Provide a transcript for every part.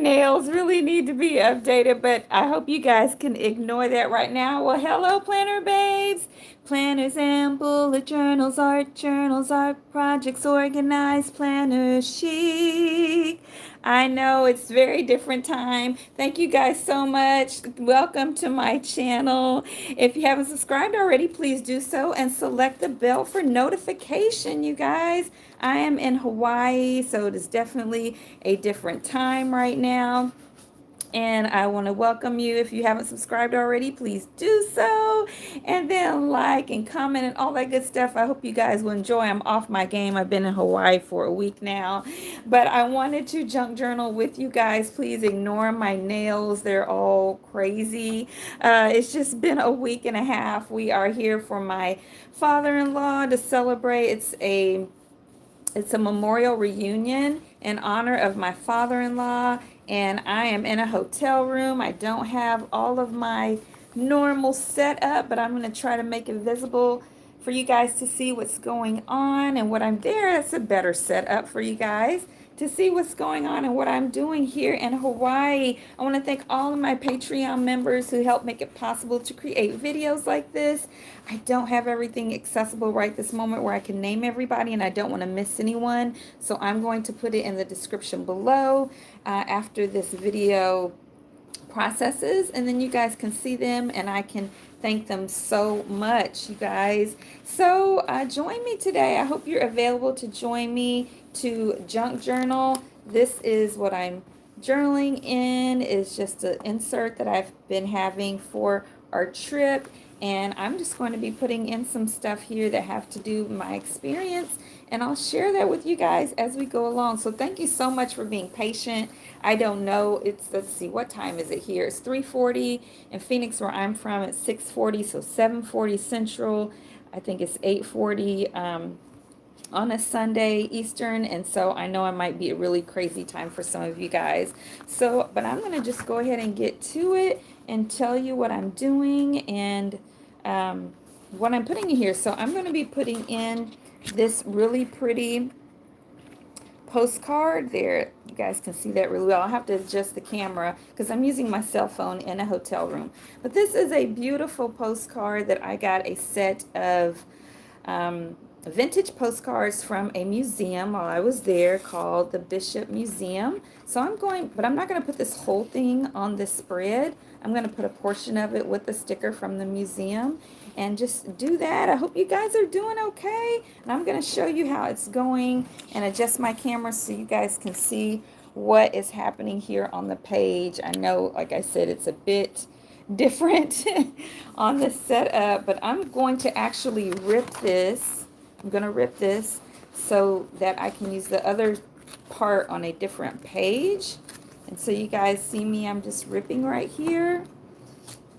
nails really need to be updated, but I hope you guys can ignore that right now. Well, hello, planner babes. Planners and bullet journals, art projects organized, planner chic. I know it's very different time. Thank you guys so much. Welcome to my channel. If you haven't subscribed already, please do so and select the bell for notification, you guys. I am in Hawaii, so it is definitely a different time right now. And I want to welcome you. If you haven't subscribed already, please do so. And then like and comment and all that good stuff. I hope you guys will enjoy. I'm off my game. I've been in Hawaii for a week now. But I wanted to junk journal with you guys. Please ignore my nails. They're all crazy. It's just been a week and a half. We are here for my father-in-law to celebrate. It's a memorial reunion in honor of my father-in-law, and I am in a hotel room. I don't have all of my normal setup, but I'm going to try to make it visible for you guys to see what's going on and what I'm there. It's a better setup for you guys to see what's going on and what I'm doing here in Hawaii. I want to thank all of my Patreon members who helped make it possible to create videos like this. I don't have everything accessible right this moment where I can name everybody, and I don't want to miss anyone. So I'm going to put it in the description below after this video processes, and then you guys can see them and I can thank them so much, you guys. So join me today. I hope you're available to join me to junk journal. This is what I'm journaling in. Is just an insert that I've been having for our trip, and I'm just going to be putting in some stuff here that have to do with my experience, and I'll share that with you guys as we go along. So thank you so much for being patient. I don't know, let's see, what time is it here? It's 3:40 in Phoenix where I'm from. It's 6:40, so 7:40 Central. I think it's 8:40 on a Sunday Eastern, and so I know it might be a really crazy time for some of you guys. So, but I'm gonna just go ahead and get to it and tell you what I'm doing and what I'm putting in here. So I'm going to be putting in this really pretty postcard there. You guys can see that really well. I'll have to adjust the camera because I'm using my cell phone in a hotel room. But this is a beautiful postcard that I got a set of vintage postcards from a museum while I was there called the Bishop Museum. So but I'm not going to put this whole thing on this spread. I'm going to put a portion of it with the sticker from the museum and just do that. I hope you guys are doing okay. And I'm going to show you how it's going and adjust my camera so you guys can see what is happening here on the page. I know, like I said, it's a bit different on the setup, but I'm going to actually rip this. I'm going to rip this so that I can use the other part on a different page. And so you guys see me, I'm just ripping right here.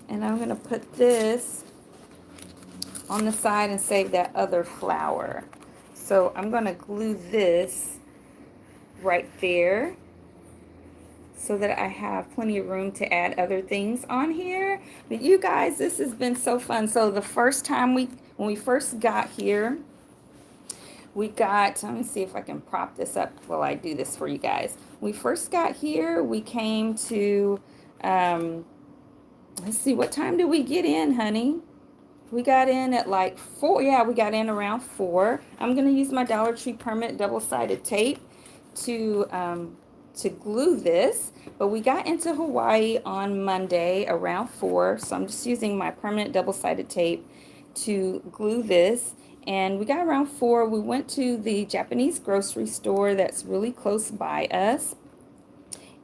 And I'm going to put this on the side and save that other flower. So I'm going to glue this right there so that I have plenty of room to add other things on here. But you guys, this has been so fun. So the first time when we first got here, let me see if I can prop this up while I do this for you guys. We first got here, we came to, let's see, what time did we get in, honey? We got in at like 4. Yeah, we got in around 4. I'm going to use my Dollar Tree permanent double-sided tape to glue this. But we got into Hawaii on Monday around 4. So I'm just using my permanent double-sided tape to glue this. And we got around 4. We went to the Japanese grocery store that's really close by us.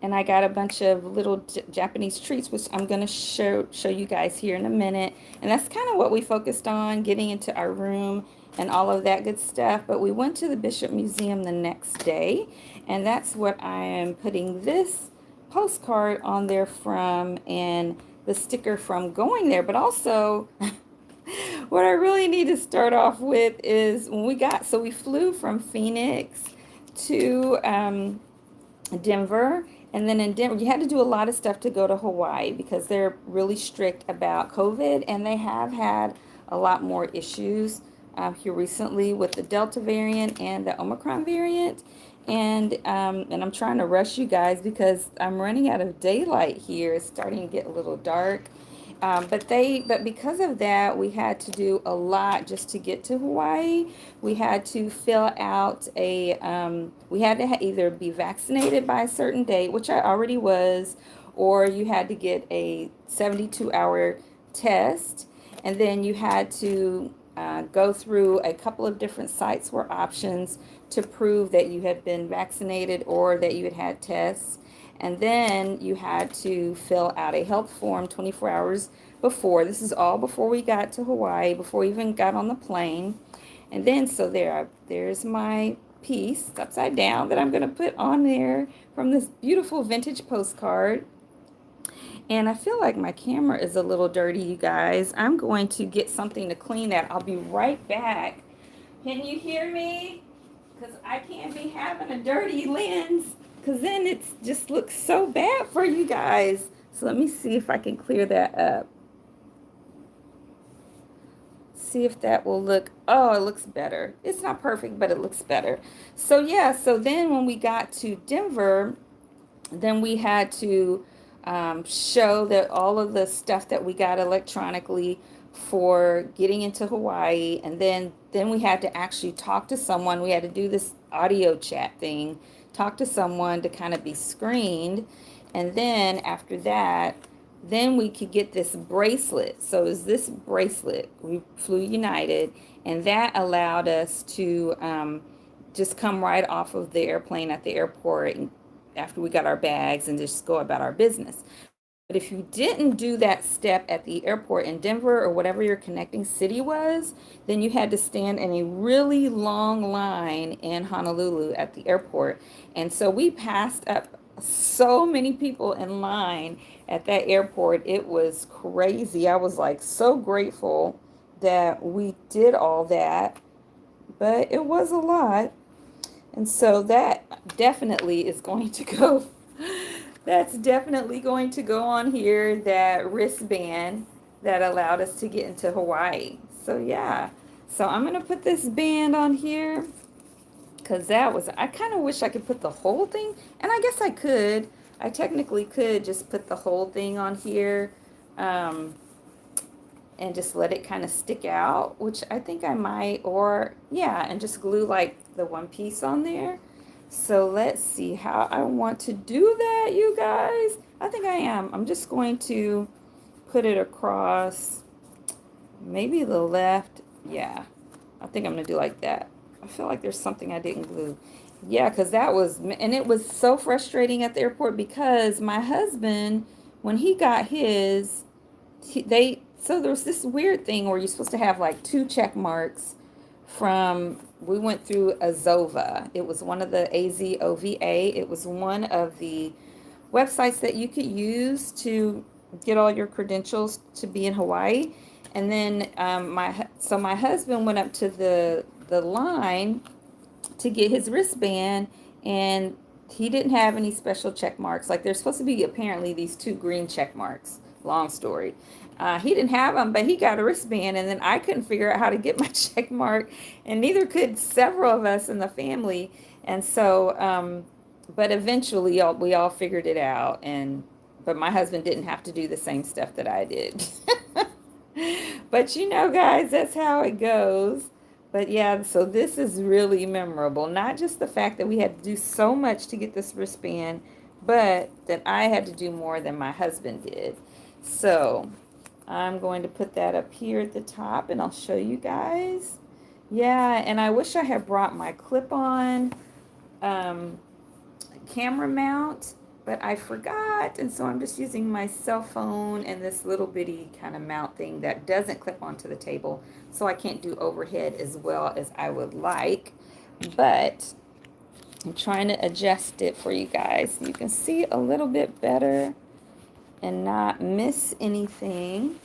And I got a bunch of little Japanese treats, which I'm going to show you guys here in a minute. And that's kind of what we focused on, getting into our room and all of that good stuff. But we went to the Bishop Museum the next day. And that's what I am putting this postcard on there from and the sticker from going there. But also, what I really need to start off with is we flew from Phoenix to Denver. And then in Denver, you had to do a lot of stuff to go to Hawaii because they're really strict about COVID, and they have had a lot more issues here recently with the Delta variant and the Omicron variant. And I'm trying to rush you guys because I'm running out of daylight here. It's starting to get a little dark. But because of that, we had to do a lot just to get to Hawaii. We had to fill out we had to either be vaccinated by a certain date, which I already was, or you had to get a 72-hour test, and then you had to go through a couple of different sites were options to prove that you had been vaccinated or that you had had tests. And then you had to fill out a health form 24 hours before. This is all before we got to Hawaii, before we even got on the plane. And then, so there's my piece upside down that I'm going to put on there from this beautiful vintage postcard. And I feel like my camera is a little dirty, you guys. I'm going to get something to clean that. I'll be right back. Can you hear me? Because I can't be having a dirty lens, because then it just looks so bad for you guys. So let me see if I can clear that up. See if that will look, oh, it looks better. It's not perfect, but it looks better. So yeah, so then when we got to Denver, then we had to show that all of the stuff that we got electronically for getting into Hawaii, and then we had to actually talk to someone. We had to do this audio chat thing, talk to someone to kind of be screened, and then after that, then we could get this bracelet. So is this bracelet? We flew United, and that allowed us to just come right off of the airplane at the airport after we got our bags and just go about our business. But if you didn't do that step at the airport in Denver or whatever your connecting city was, then you had to stand in a really long line in Honolulu at the airport. And so we passed up so many people in line at that airport. It was crazy. I was like so grateful that we did all that, but it was a lot. And so that definitely is going to go, that's definitely going to go on here, that wristband that allowed us to get into Hawaii. So yeah, so I'm going to put this band on here because that was, I kind of wish I could put the whole thing, and I guess I could. I technically could just put the whole thing on here. And just let it kind of stick out, which I think I might, or yeah, and just glue like the one piece on there. So let's see how I want to do that, you guys. I think I am. I'm just going to put it across maybe the left. Yeah, I think I'm gonna do like that. I feel like there's something I didn't glue. Yeah, because that was, and it was so frustrating at the airport because my husband, when he got his, so there was this weird thing where you're supposed to have like 2 check marks from, we went through Azova. It was one of the AZOVA. It was one of the websites that you could use to get all your credentials to be in Hawaii. And then my husband went up to the line to get his wristband, and he didn't have any special check marks. Like there's supposed to be apparently these 2 green check marks. Long story. He didn't have them, but he got a wristband, and then I couldn't figure out how to get my check mark, and neither could several of us in the family. And so, but eventually we all figured it out, but my husband didn't have to do the same stuff that I did. But you know, guys, that's how it goes. But yeah, so this is really memorable. Not just the fact that we had to do so much to get this wristband, but that I had to do more than my husband did. So I'm going to put that up here at the top, and I'll show you guys. Yeah, and I wish I had brought my clip-on camera mount, but I forgot, and so I'm just using my cell phone and this little bitty kind of mount thing that doesn't clip onto the table, so I can't do overhead as well as I would like, but I'm trying to adjust it for you guys so you can see a little bit better and not miss anything.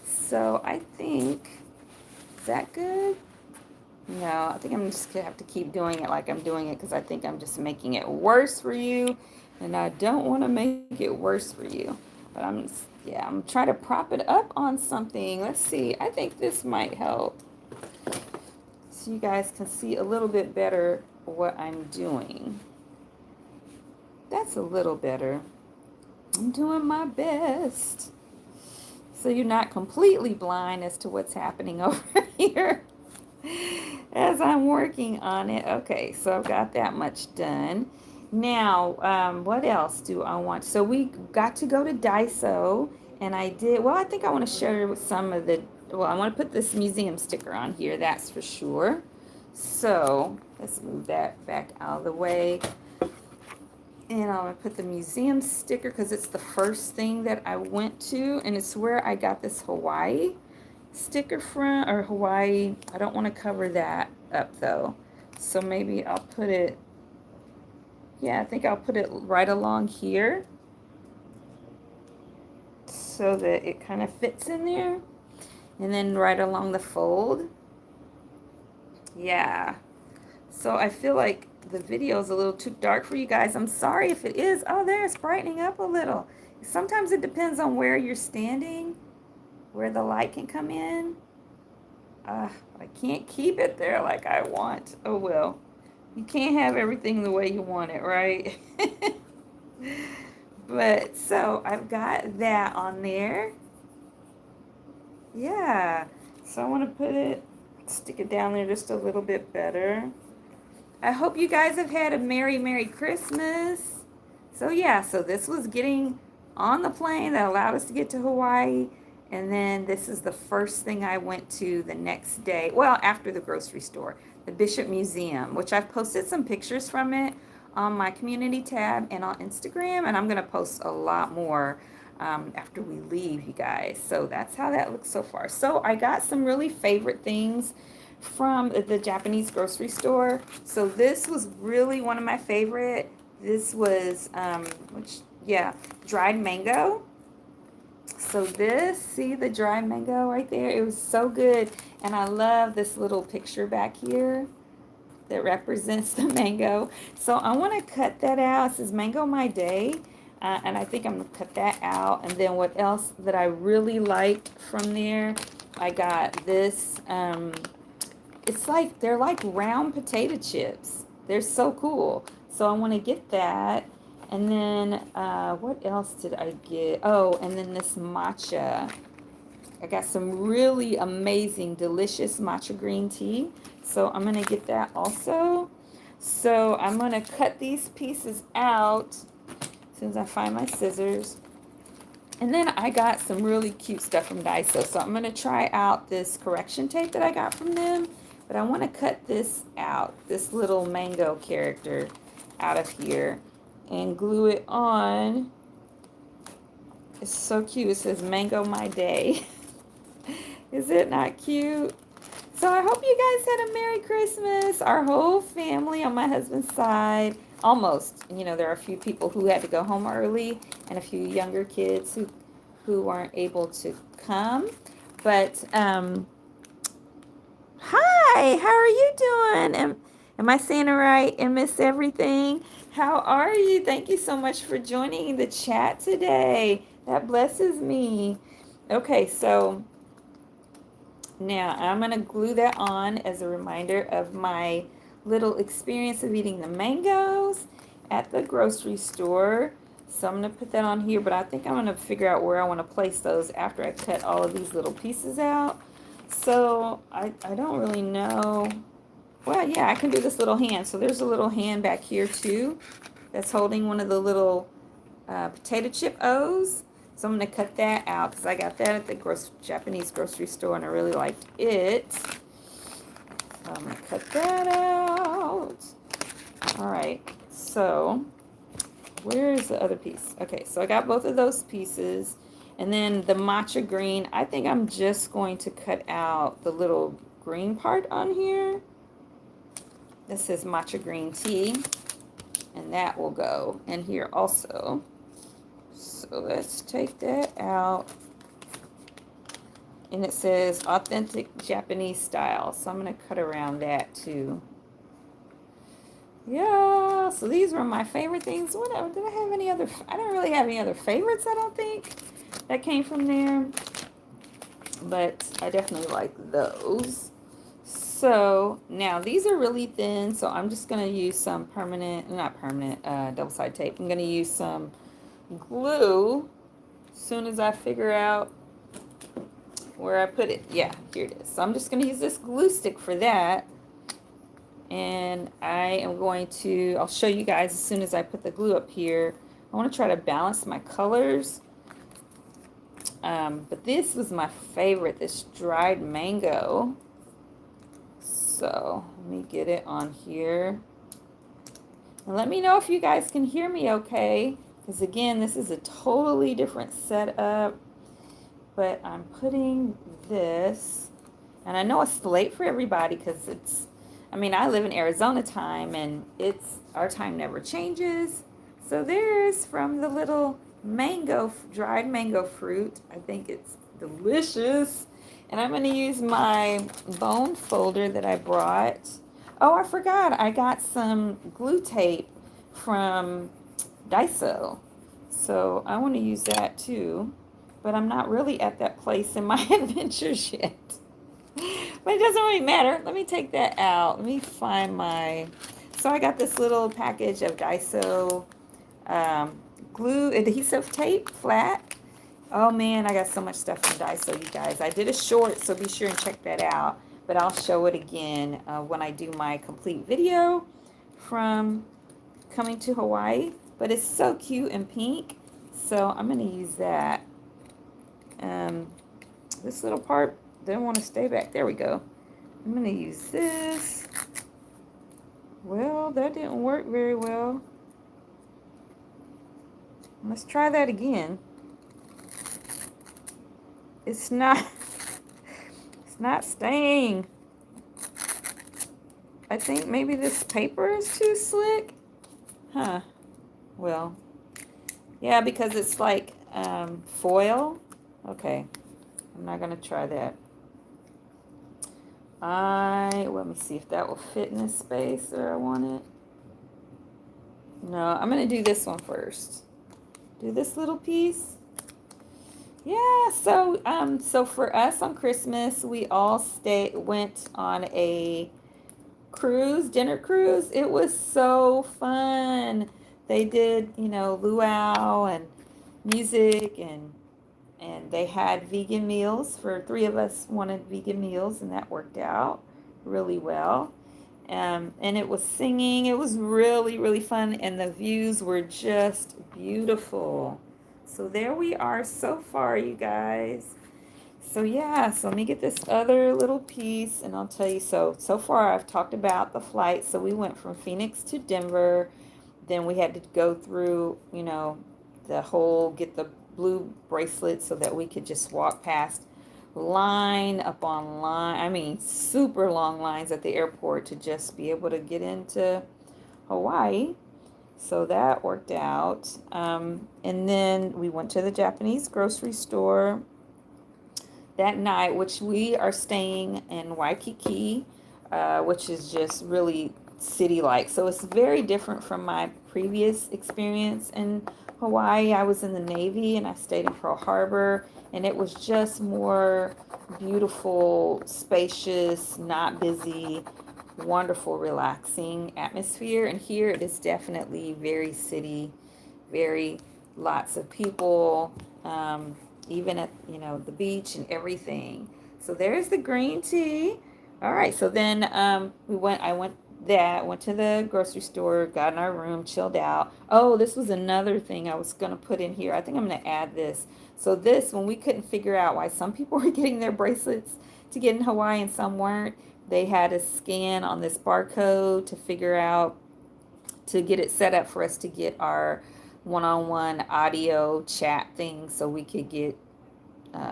So I think, is that good? No, I think I'm just gonna have to keep doing it like I'm doing it because I think I'm just making it worse for you, and I don't want to make it worse for you. But I'm trying to prop it up on something. Let's see. I think this might help, so you guys can see a little bit better what I'm doing. That's a little better. I'm doing my best. So you're not completely blind as to what's happening over here as I'm working on it. Okay, so I've got that much done. Now, what else do I want? So we got to go to Daiso, and I did, well, I think I want to share some of the, well, I want to put this museum sticker on here, that's for sure. So let's move that back out of the way. And I'm going to put the museum sticker because it's the first thing that I went to. And it's where I got this Hawaii sticker from, or Hawaii. I don't want to cover that up though. So maybe I'll put it, yeah, I think I'll put it right along here so that it kind of fits in there. And then right along the fold. Yeah. So I feel like the video is a little too dark for you guys. I'm sorry if it is. Oh, there, it's brightening up a little. Sometimes it depends on where you're standing, where the light can come in. I can't keep it there like I want. Oh, well. You can't have everything the way you want it, right? But, so I've got that on there. Yeah. So I want to put it, stick it down there just a little bit better. I hope you guys have had a Merry Christmas. So yeah, so this was getting on the plane that allowed us to get to Hawaii. And then this is the first thing I went to the next day. Well, after the grocery store, the Bishop Museum, which I've posted some pictures from it on my community tab and on Instagram. And I'm going to post a lot more after we leave, you guys. So that's how that looks so far. So I got some really favorite things from the Japanese grocery store. So this was really one of my favorite. This was dried mango. So this, see the dried mango right there? It was so good. And I love this little picture back here that represents the mango. So I want to cut that out. It says Mango My Day. And I think I'm going to cut that out. And then what else that I really liked from there, I got this, it's like, they're like round potato chips. They're so cool. So I want to get that. And then, what else did I get? Oh, and then this matcha. I got some really amazing, delicious matcha green tea. So I'm going to get that also. So I'm going to cut these pieces out as soon as I find my scissors. And then I got some really cute stuff from Daiso. So I'm going to try out this correction tape that I got from them. But I want to cut this out, this little mango character out of here, and glue it on. It's so cute. It says Mango My Day. Is it not cute? So I hope you guys had a Merry Christmas. Our whole family on my husband's side, almost. You know, there are a few people who had to go home early and a few younger kids who weren't able to come. But, hi, how are you doing? Am I saying it right? And Miss Everything? How are you? Thank you so much for joining the chat today. That blesses me. Okay, so now I'm going to glue that on as a reminder of my little experience of eating the mangoes at the grocery store. So I'm going to put that on here, but I think I'm going to figure out where I want to place those after I cut all of these little pieces out. So I don't really know. Well, yeah, I can do this little hand. So there's a little hand back here too that's holding one of the little potato chip O's. So I'm going to cut that out because I got that at the Japanese grocery store and I really liked it. So I'm going to cut that out. All right, so where's the other piece? Okay, so I got both of those pieces. And then the matcha green, I think I'm just going to cut out the little green part on here. This is matcha green tea. And that will go in here also. So let's take that out. And it says authentic Japanese style. So I'm going to cut around that too. Yeah, so these were my favorite things. What did I have any other? I don't really have any other favorites, I don't think, that came from there. But I definitely like those. So now these are really thin, so I'm just going to use some not permanent, double-sided tape. I'm going to use some glue as soon as I figure out where I put it. Yeah, here it is. So I'm just going to use this glue stick for that. And I'll show you guys as soon as I put the glue up here. I want to try to balance my colors. But this was my favorite, this dried mango. So let me get it on here. And let me know if you guys can hear me okay. Because again, this is a totally different setup. But I'm putting this, and I know it's late for everybody because I live in Arizona time and our time never changes. So there's from the little dried mango fruit. I think it's delicious. And I'm going to use my bone folder that I brought. Oh, I forgot. I got some glue tape from Daiso. So I want to use that too. But I'm not really at that place in my adventures yet. But it doesn't really matter. Let me take that out. Let me find so I got this little package of Daiso glue adhesive tape, flat. Oh man, I got so much stuff from Daiso, you guys. I did a short, so be sure and check that out. But I'll show it again when I do my complete video from coming to Hawaii. But it's so cute and pink, so I'm going to use that. This little part didn't want to stay back. There we go. I'm going to use this. Well, that didn't work very well. Let's try that again. It's not staying. I think maybe this paper is too slick. Huh. Well, yeah, because it's like foil. Okay. I'm not going to try that. Let me see if that will fit in this space where I want it. No, I'm going to do this one first. Do this little piece. Yeah, so for us on Christmas, we all went on a dinner cruise. It was so fun. They did, luau and music and they had vegan meals. For 3 of us wanted vegan meals, and that worked out really well. And it was singing. It was really, really fun, and the views were just beautiful. So there we are so far, you guys. So yeah, so let me get this other little piece, and I'll tell you. So far I've talked about the flight. So we went from Phoenix to Denver. Then we had to go through, get the blue bracelet so that we could just walk past line upon line. Super long lines at the airport to just be able to get into Hawaii. So that worked out. And then we went to the Japanese grocery store that night, which we are staying in Waikiki, which is just really city-like. So it's very different from my previous experience in Hawaii. I was in the Navy and I stayed in Pearl Harbor, and it was just more beautiful, spacious, not busy, wonderful, relaxing atmosphere. And here it is definitely very city, very lots of people, even at the beach and everything. So there's the green tea. All right, so then I went to the grocery store, got in our room, chilled out. Oh, this was another thing I was going to put in here. I think I'm going to add this. So when we couldn't figure out why some people were getting their bracelets to get in Hawaii and some weren't, they had to scan on this barcode to figure out, to get it set up for us to get our one-on-one audio chat thing so we could get,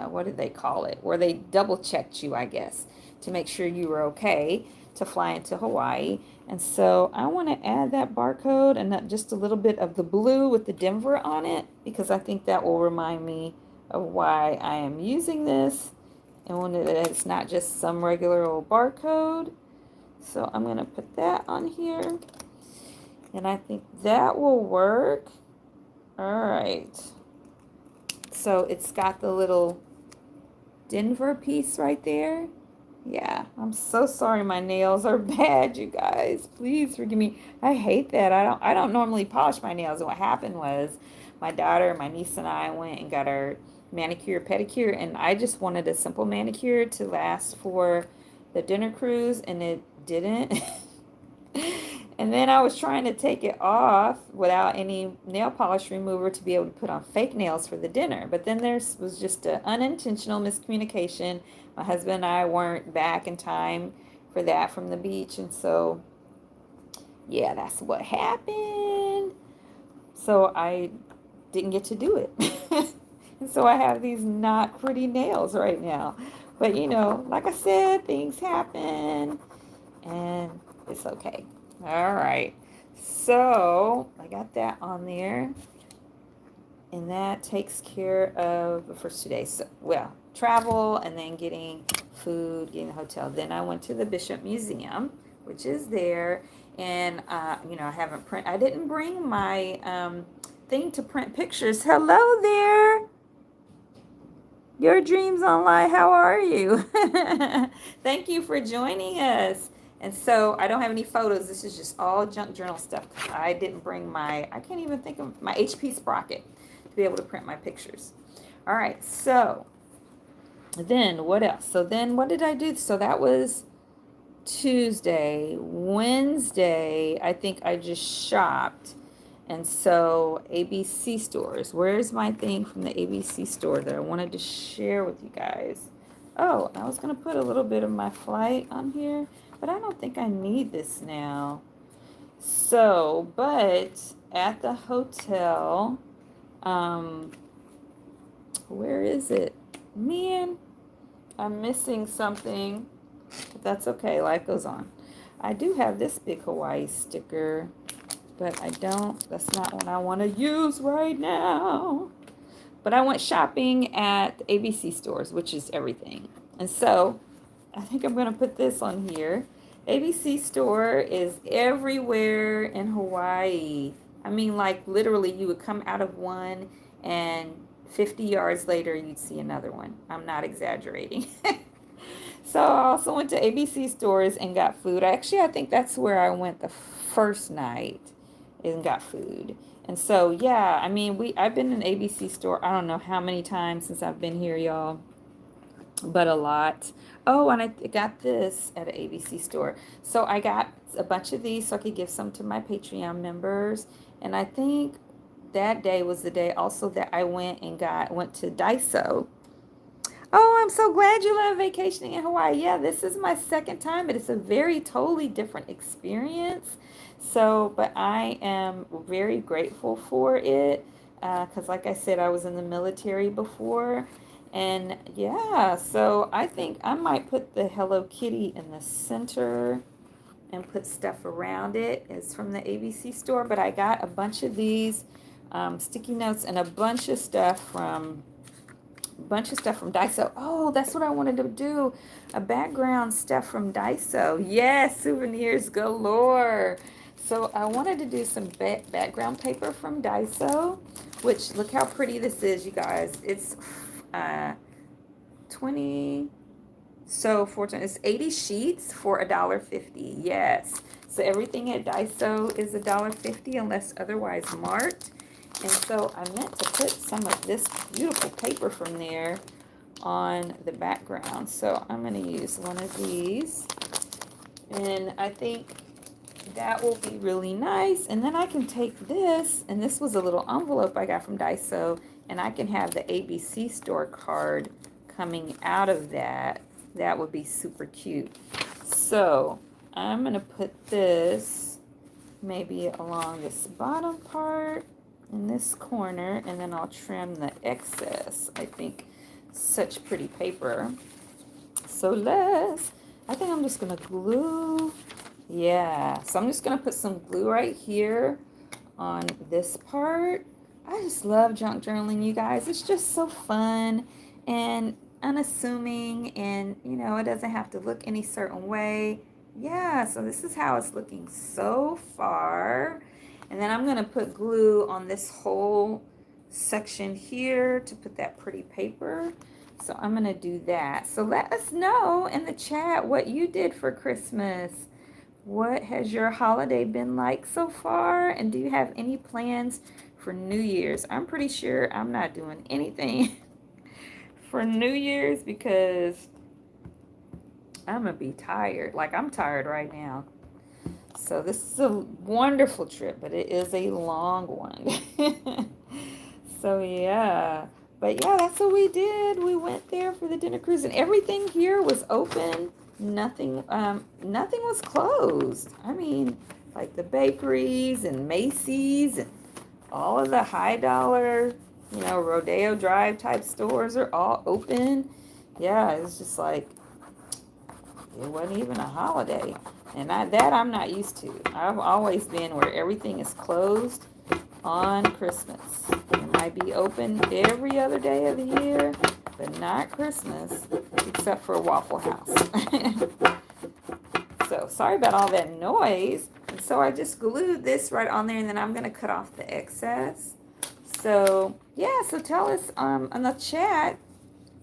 what did they call it? Where they double-checked you, I guess, to make sure you were okay to fly into Hawaii. And so I want to add that barcode and just a little bit of the blue with the Denver on it, because I think that will remind me of why I am using this, and when it's not just some regular old barcode. So I'm going to put that on here, and I think that will work. All right. So it's got the little Denver piece right there. Yeah, I'm so sorry my nails are bad, you guys. Please forgive me. I hate that. I don't normally polish my nails. And what happened was my daughter, my niece and I went and got our manicure, pedicure, and I just wanted a simple manicure to last for the dinner cruise and it didn't. And then I was trying to take it off without any nail polish remover to be able to put on fake nails for the dinner. But then there was just an unintentional miscommunication. My husband and I weren't back in time for that from the beach. And so, yeah, that's what happened. So I didn't get to do it. And so I have these not pretty nails right now. But, like I said, things happen and it's okay. All right. So I got that on there. And that takes care of the first 2 days. So, well, travel and then getting food, getting a hotel. Then I went to the Bishop Museum, which is there. And, I didn't bring my thing to print pictures. Hello there. Your Dreams Online, how are you? Thank you for joining us. And so I don't have any photos. This is just all junk journal stuff. I didn't bring I can't even think of my HP Sprocket to be able to print my pictures. All right, so then what else? So then what did I do? So that was Tuesday. Wednesday, I think I just shopped. And so ABC stores. Where's my thing from the ABC store that I wanted to share with you guys? Oh, I was going to put a little bit of my flight on here, but I don't think I need this now. So, but at the hotel, where is it? Man, I'm missing something, but that's okay. Life goes on. I do have this big Hawaii sticker, but that's not what I want to use right now. But I went shopping at the ABC stores, which is everything. And so I think I'm going to put this on here. ABC store is everywhere in Hawaii. I mean, like literally you would come out of one and 50 yards later you'd see another one. I'm not exaggerating. So I also went to ABC stores and got food. I think that's where I went the first night and got food. And so, yeah, I mean, I've been in an ABC store, I don't know how many times since I've been here, y'all, but a lot. Oh, and I got this at an ABC store. So I got a bunch of these so I could give some to my Patreon members. And I think that day was the day also that I went to Daiso. Oh, I'm so glad you love vacationing in Hawaii. Yeah, this is my second time, but it's a very totally different experience. So, but I am very grateful for it because, like I said, I was in the military before. And yeah, so I think I might put the Hello Kitty in the center and put stuff around it. It's from the ABC store, but I got a bunch of these sticky notes and a bunch of stuff from Daiso. Oh, that's what I wanted to do. A background stuff from Daiso. Yes, souvenirs galore. So I wanted to do some background paper from Daiso, which look how pretty this is, you guys. It's 20, so 14, it's 80 sheets for $1.50. Yes. So everything at Daiso is $1.50 unless otherwise marked. And so I meant to put some of this beautiful paper from there on the background. So I'm going to use one of these. And I think that will be really nice. And then I can take this, and this was a little envelope I got from Daiso, and I can have the ABC store card coming out of that. That would be super cute. So I'm going to put this maybe along this bottom part in this corner, and then I'll trim the excess. I think such pretty paper. So I think I'm just gonna glue. Yeah, so I'm just gonna put some glue right here on this part. I just love junk journaling, you guys. It's just so fun and unassuming, and it doesn't have to look any certain way. Yeah, so this is how it's looking so far. And then I'm going to put glue on this whole section here to put that pretty paper. So I'm going to do that. So let us know in the chat what you did for Christmas. What has your holiday been like so far? And do you have any plans for New Year's? I'm pretty sure I'm not doing anything for New Year's because I'm going to be tired. Like, I'm tired right now. So this is a wonderful trip, but it is a long one. So yeah. But yeah, that's what we did. We went there for the dinner cruise and everything here was open. Nothing was closed. I mean, like the bakeries and Macy's and all of the high dollar, Rodeo Drive type stores are all open. Yeah, it's just like it wasn't even a holiday. And I'm not used to. I've always been where everything is closed on Christmas. It might be open every other day of the year, but not Christmas, except for Waffle House. So sorry about all that noise. And so I just glued this right on there, and then I'm going to cut off the excess. So yeah, so tell us on the chat.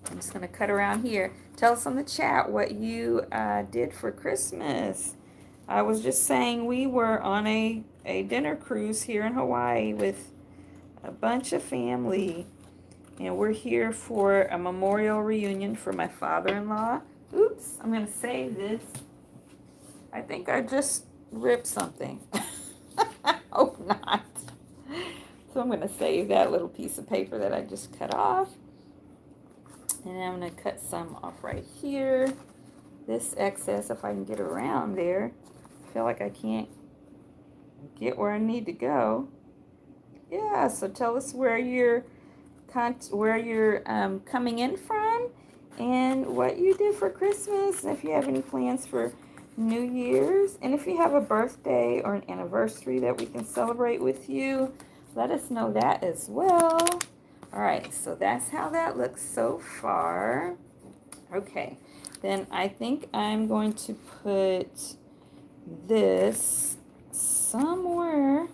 I'm just going to cut around here. Tell us on the chat what you did for Christmas. I was just saying we were on a dinner cruise here in Hawaii with a bunch of family. And we're here for a memorial reunion for my father-in-law. Oops, I'm going to save this. I think I just ripped something. I hope not. So I'm going to save that little piece of paper that I just cut off. And I'm going to cut some off right here. This excess, if I can get around there. I feel like I can't get where I need to go. Yeah, so tell us where you're coming in from and what you did for Christmas, and if you have any plans for New Year's, and if you have a birthday or an anniversary that we can celebrate with you, let us know that as well. All right, so that's how that looks so far. Okay, then I think I'm going to put this somewhere.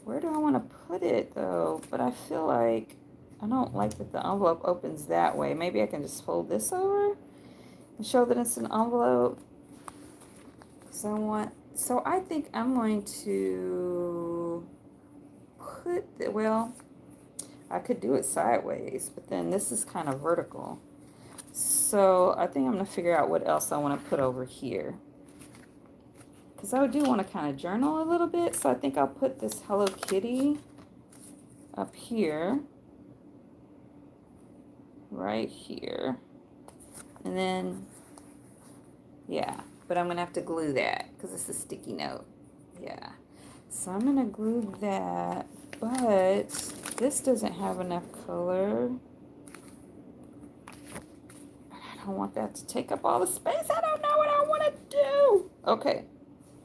Where do I want to put it though? But I feel like I don't like that the envelope opens that way. Maybe I can just fold this over and show that it's an envelope. So I think I'm going to put, well, I could do it sideways, but then this is kind of vertical. So I think I'm going to figure out what else I want to put over here. Because I do want to kind of journal a little bit. So I think I'll put this Hello Kitty up here. Right here. And then, yeah. But I'm going to have to glue that because it's a sticky note. Yeah. So I'm going to glue that. But this doesn't have enough color. I don't want that to take up all the space. I don't know what I want to do. Okay.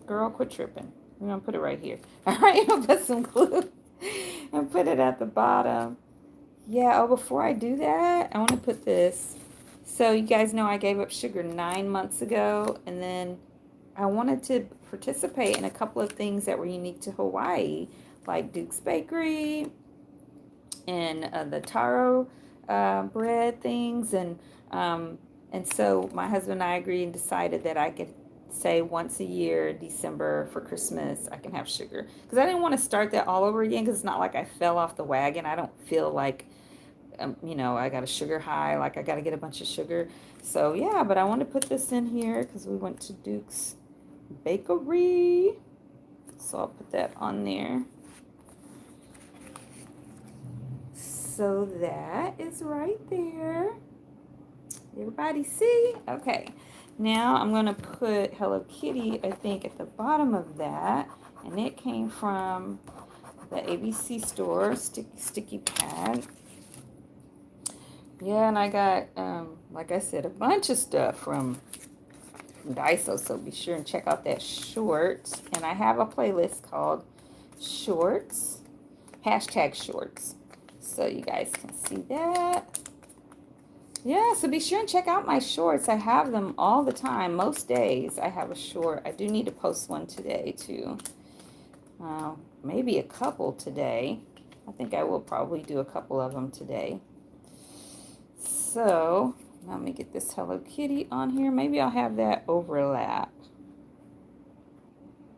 Girl, quit tripping. We're going to put it right here. All right, I'll put some glue and put it at the bottom. Yeah, before I do that, I want to put this. So you guys know I gave up sugar 9 months ago, and then I wanted to participate in a couple of things that were unique to Hawaii, like Duke's Bakery and the taro bread things. And so my husband and I agreed and decided that I could say once a year, December, for Christmas, I can have sugar. Because I didn't want to start that all over again, because it's not like I fell off the wagon. I don't feel like, I got a sugar high, like I got to get a bunch of sugar. So yeah, but I want to put this in here because we went to Duke's Bakery. So I'll put that on there. So that is right there. Everybody see? Okay. Now I'm going to put Hello Kitty, I think, at the bottom of that. And it came from the ABC store, sticky pad. Yeah, and I got, like I said, a bunch of stuff from Daiso. So be sure and check out that short. And I have a playlist called Shorts, #Shorts. So you guys can see that. Yeah, so be sure and check out my shorts. I have them all the time. Most days I have a short. I do need to post one today too. Maybe a couple today. I think I will probably do a couple of them today. So let me get this Hello Kitty on here. Maybe I'll have that overlap.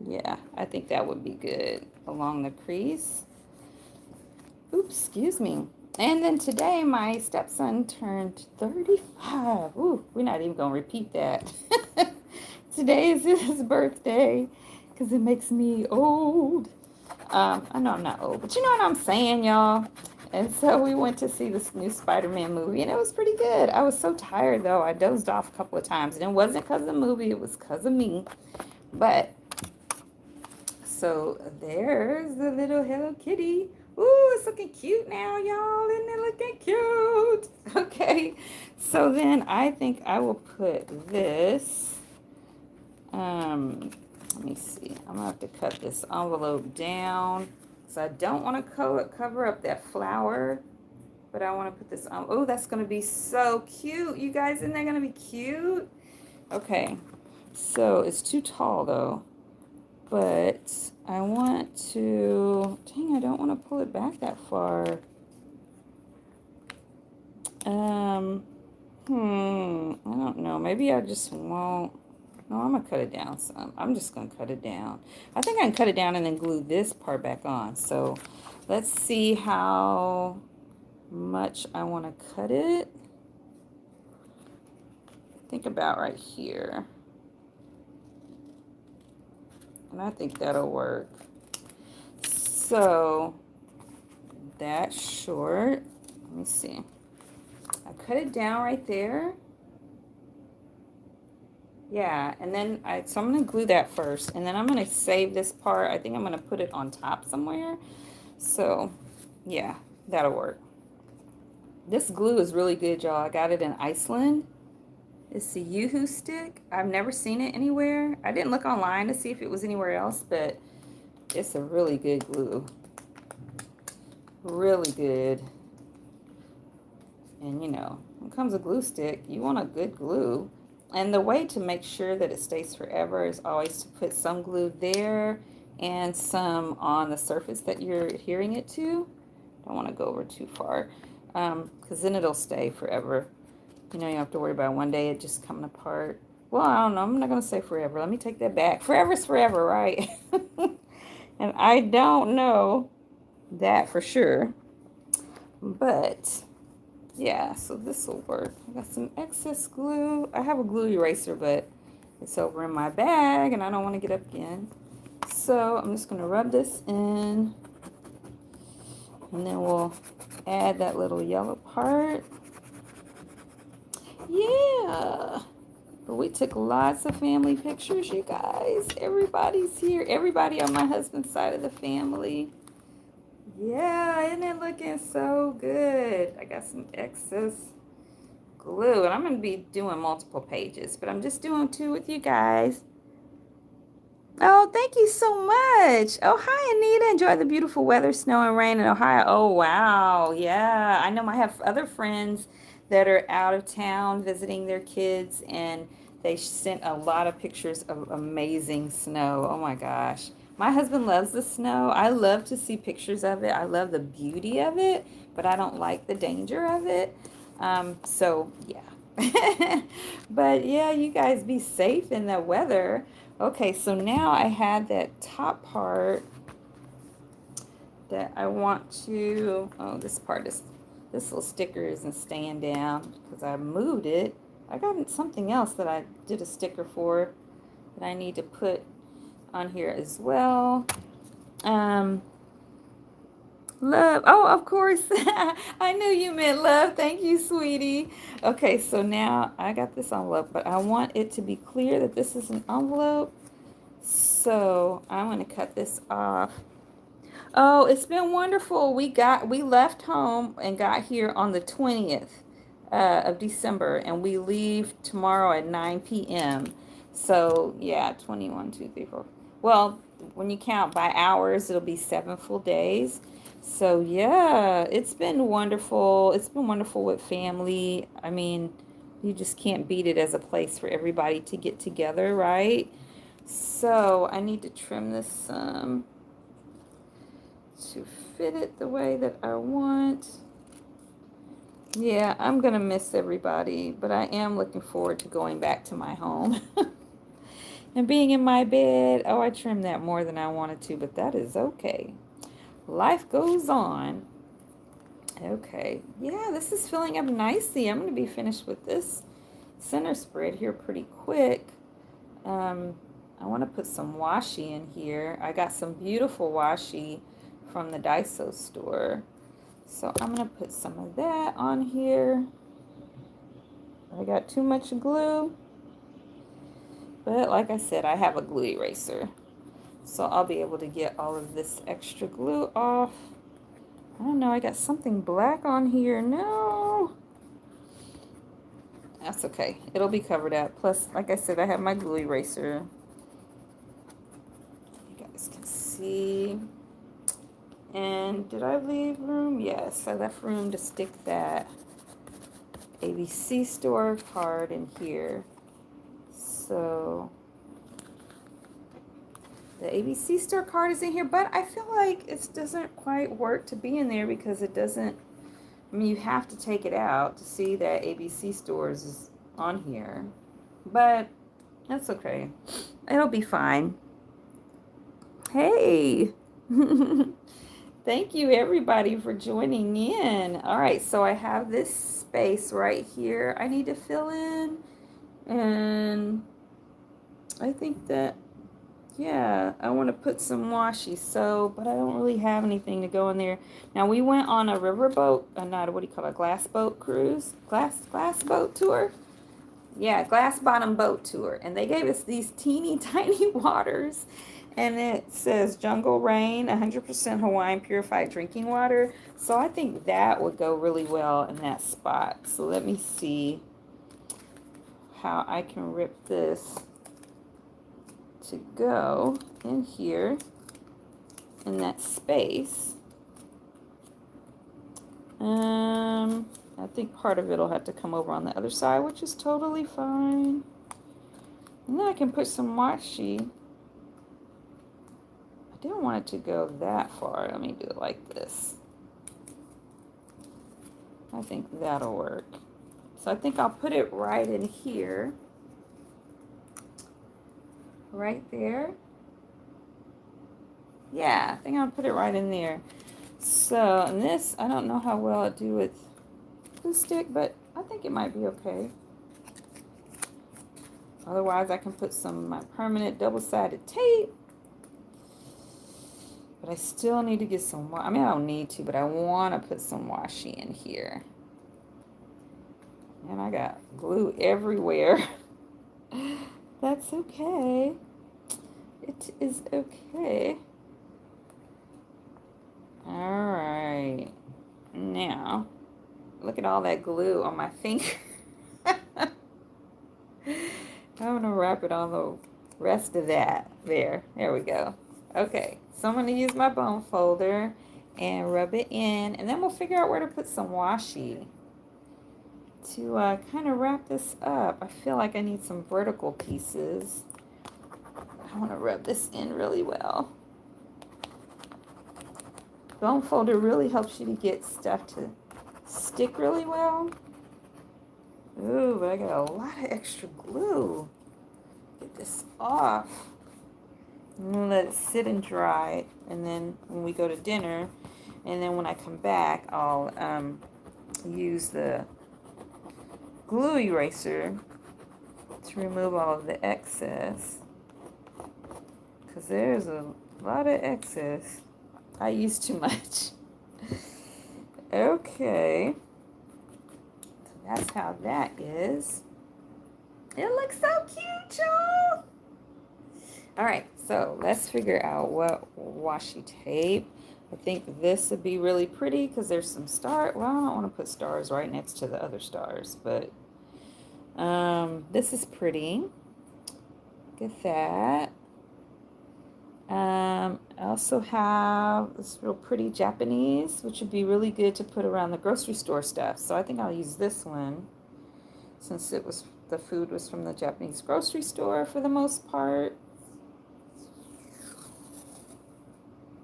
Yeah, I think that would be good along the crease. Oops, excuse me. And then today my stepson turned 35. Ooh, we're not even going to repeat that. Today is his birthday because it makes me old. I know I'm not old, but you know what I'm saying, y'all. And so we went to see this new Spider-Man movie, and it was pretty good. I was so tired, though. I dozed off a couple of times, and it wasn't because of the movie. It was because of me. But, so there's the little Hello Kitty. Ooh, it's looking cute now, y'all. Isn't it looking cute? Okay. So then I think I will put this. Let me see. I'm going to have to cut this envelope down. So I don't want to cover up that flower. But I want to put this on. Oh, that's going to be so cute. You guys, isn't that going to be cute? Okay. So it's too tall, though. But I want to... Dang, I don't want to pull it back that far. I don't know. Maybe I just won't... No, I'm going to cut it down some. I'm just going to cut it down. I think I can cut it down and then glue this part back on. So let's see how much I want to cut it. Think about right here. And I think that'll work. So that's short. Let me see. I cut it down right there. Yeah, and then so I'm going to glue that first, and then I'm going to save this part. I think I'm going to put it on top somewhere. So, yeah, that'll work. This glue is really good, y'all. I got it in Iceland. It's the Yoo-hoo stick. I've never seen it anywhere. I didn't look online to see if it was anywhere else, but it's a really good glue. Really good. And, you know, when it comes to glue stick, you want a good glue. And the way to make sure that it stays forever is always to put some glue there and some on the surface that you're adhering it to. Don't want to go over too far because then it'll stay forever. You know, you don't have to worry about one day it just coming apart. Well, I don't know. I'm not going to say forever. Let me take that back. Forever's forever, right? And I don't know that for sure. But... yeah, so this will work. I got some excess glue. I have a glue eraser, but it's over in my bag, and I don't want to get up again. So I'm just going to rub this in, and then we'll add that little yellow part. Yeah. But we took lots of family pictures, you guys. Everybody's here. Everybody on my husband's side of the family. Yeah, isn't it looking so good? I got some excess glue, and I'm going to be doing multiple pages, but I'm just doing 2 with you guys. Oh, thank you so much. Oh, hi, Anita. Enjoy the beautiful weather, snow and rain in Ohio. Oh, wow. Yeah, I know I have other friends that are out of town visiting their kids, and they sent a lot of pictures of amazing snow. Oh, my gosh. My husband loves the snow. I love to see pictures of it. I love the beauty of it, but I don't like the danger of it. So, yeah. But, yeah, you guys be safe in the weather. Okay, so now I had that top part that I want to, oh, this part is, this little sticker isn't staying down because I moved it. I got something else that I did a sticker for that I need to put on here as well. Love. Oh, of course. I knew you meant love. Thank you, sweetie. Okay, so now I got this envelope, but I want it to be clear that this is an envelope. So I'm going to cut this off. Oh, it's been wonderful. We left home and got here on the 20th of December, and we leave tomorrow at 9 p.m. So, yeah, 21, 2, 3, 4. Well, when you count by hours, it'll be 7 full days. So, yeah, it's been wonderful. It's been wonderful with family. I mean, you just can't beat it as a place for everybody to get together, right? So, I need to trim this some to fit it the way that I want. Yeah, I'm gonna miss everybody, but I am looking forward to going back to my home and being in my bed. Oh, I trimmed that more than I wanted to, but that is okay. Life goes on. Okay, yeah, this is filling up nicely. I'm gonna be finished with this center spread here pretty quick. Um, I want to put some washi in here. I got some beautiful washi from the Daiso store. So I'm going to put some of that on here. I got too much glue. But like I said, I have a glue eraser. So I'll be able to get all of this extra glue off. I don't know, I got something black on here. No. That's okay. It'll be covered up. Plus, like I said, I have my glue eraser. You guys can see. And did I leave room? Yes, I left room to stick that ABC store card in here. So the ABC store card is in here, but I feel like it doesn't quite work to be in there because it doesn't, I mean, you have to take it out to see that ABC stores is on here. But that's okay. It'll be fine. Hey! Thank you everybody for joining in. All right, so I have this space right here I need to fill in. And I think that, yeah, I want to put some washi. So, but I don't really have anything to go in there. Now we went on a riverboat, not what do you call it, a glass boat cruise? Glass boat tour? Yeah, glass bottom boat tour. And they gave us these teeny tiny waters. And it says Jungle Rain, 100% Hawaiian purified drinking water. So I think that would go really well in that spot. So let me see how I can rip this to go in here in that space. I think part of it will have to come over on the other side, which is totally fine. And then I can put some washi. I didn't want it to go that far. Let me do it like this. I think that'll work. So I think I'll put it right in here. Right there. Yeah, I think I'll put it right in there. So, and this, I don't know how well it do with glue stick, but I think it might be okay. Otherwise, I can put some of my permanent double-sided tape. But I still need to get some, I mean, I don't need to, but I want to put some washi in here. And I got glue everywhere. That's okay. It is okay. All right. Now, look at all that glue on my finger. I'm going to wrap it on the rest of that. There we go. Okay, so I'm going to use my bone folder and rub it in. And then we'll figure out where to put some washi to kind of wrap this up. I feel like I need some vertical pieces. I want to rub this in really well. Bone folder really helps you to get stuff to stick really well. Ooh, but I got a lot of extra glue. Get this off. I'm gonna let it sit and dry, and then when we go to dinner, and then when I come back, I'll use the glue eraser to remove all of the excess, because there's a lot of excess. I use too much. Okay, so that's how that is. It looks so cute, y'all. All right, so let's figure out what washi tape. I think this would be really pretty because there's some stars. Well, I don't want to put stars right next to the other stars, but this is pretty. Look at that. I also have this real pretty Japanese, which would be really good to put around the grocery store stuff. So I think I'll use this one since it was, the food was from the Japanese grocery store for the most part.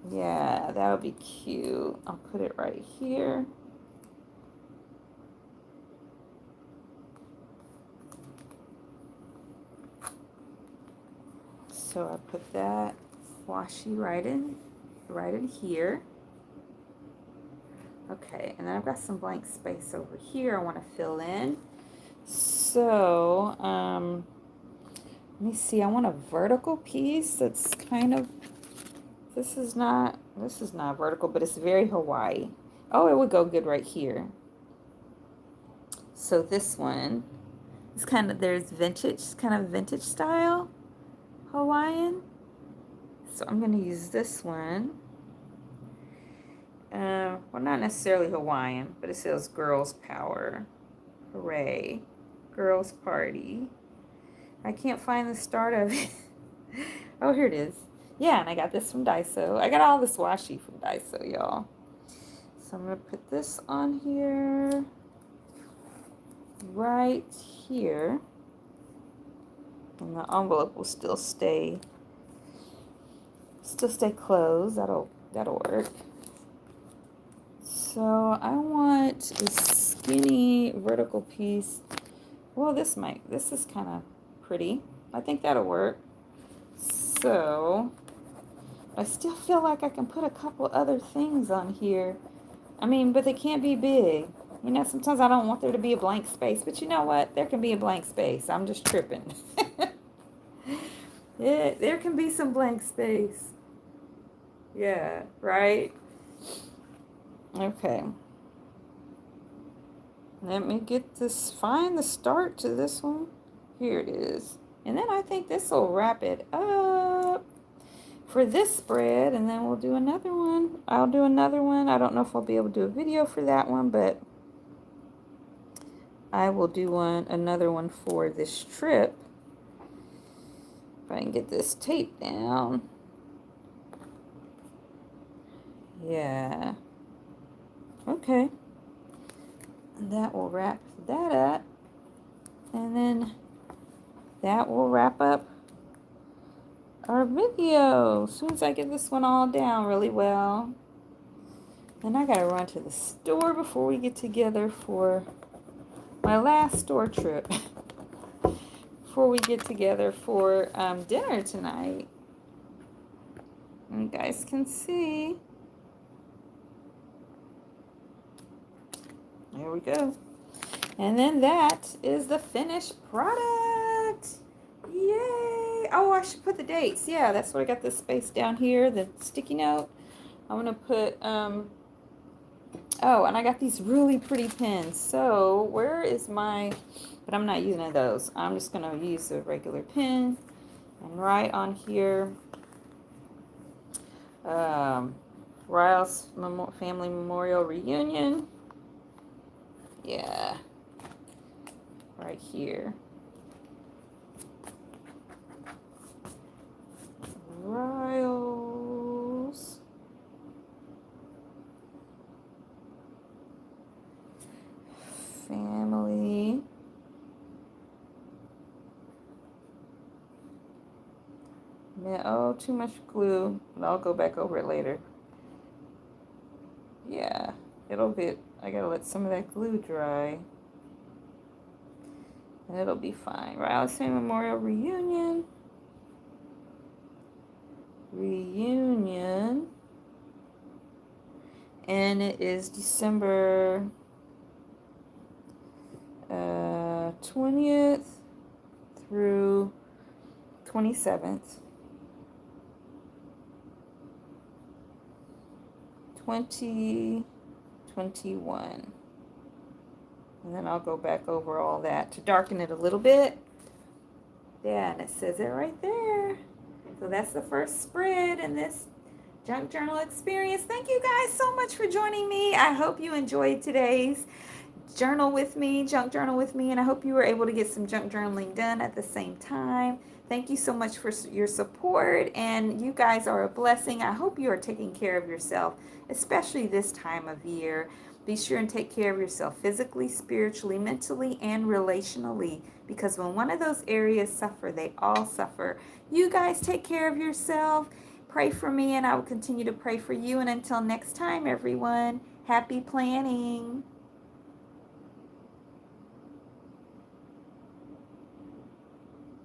Yeah, that would be cute. I'll put it right here. So I put that washi right in here. Okay, and then I've got some blank space over here I want to fill in. So, let me see, I want a vertical piece that's kind of, this is not vertical, but it's very Hawaii. Oh, it would go good right here. So this one is kind of, there's vintage, kind of vintage style Hawaiian. So I'm going to use this one. Well, not necessarily Hawaiian, but it says Girls Power. Hooray. Girls Party. I can't find the start of it. Oh, here it is. Yeah, and I got this from Daiso. I got all this washi from Daiso, y'all. So I'm going to put this on here. Right here. And the envelope will still stay closed. That'll work. So I want a skinny vertical piece. Well, this is kind of pretty. I think that'll work. So I still feel like I can put a couple other things on here. I mean, but they can't be big. You know, sometimes I don't want there to be a blank space, but you know what? There can be a blank space. I'm just tripping. Yeah, there can be some blank space. Yeah, right? Okay. Let me find the start to this one. Here it is. And then I think this will wrap it up for this spread, and then we'll do another one. I'll do another one. I don't know if I'll be able to do a video for that one, but I will do another one for this trip. If I can get this tape down. Yeah. Okay. And that will wrap that up. And then that will wrap up our video. As soon as I get this one all down really well. Then I gotta run to the store before we get together for my last store trip. Before we get together for dinner tonight. You guys can see. There we go. And then that is the finished product. Yay! Oh, I should put the dates. Yeah, that's where I got this space down here, the sticky note. I'm going to put, oh, and I got these really pretty pens. So, where is my, but I'm not using those. I'm just going to use a regular pen and write on here, Riles Family Memorial Reunion. Yeah, right here. Riles Family Oh, too much glue. I'll go back over it later. Yeah, it'll get, I gotta let some of that glue dry. And it'll be fine. Right, Allison Memorial Reunion. And it is December 20th through 27th. 2021. And then I'll go back over all that to darken it a little bit. Yeah, and it says it right there. So that's the first spread in this junk journal experience. Thank you guys so much for joining me. I hope you enjoyed today's journal with me, junk journal with me, and I hope you were able to get some junk journaling done at the same time. Thank you so much for your support, and you guys are a blessing. I hope you are taking care of yourself, especially this time of year. Be sure and take care of yourself physically, spiritually, mentally, and relationally, because when one of those areas suffer, they all suffer. You guys take care of yourself. Pray for me, and I will continue to pray for you. And until next time, everyone, happy planning.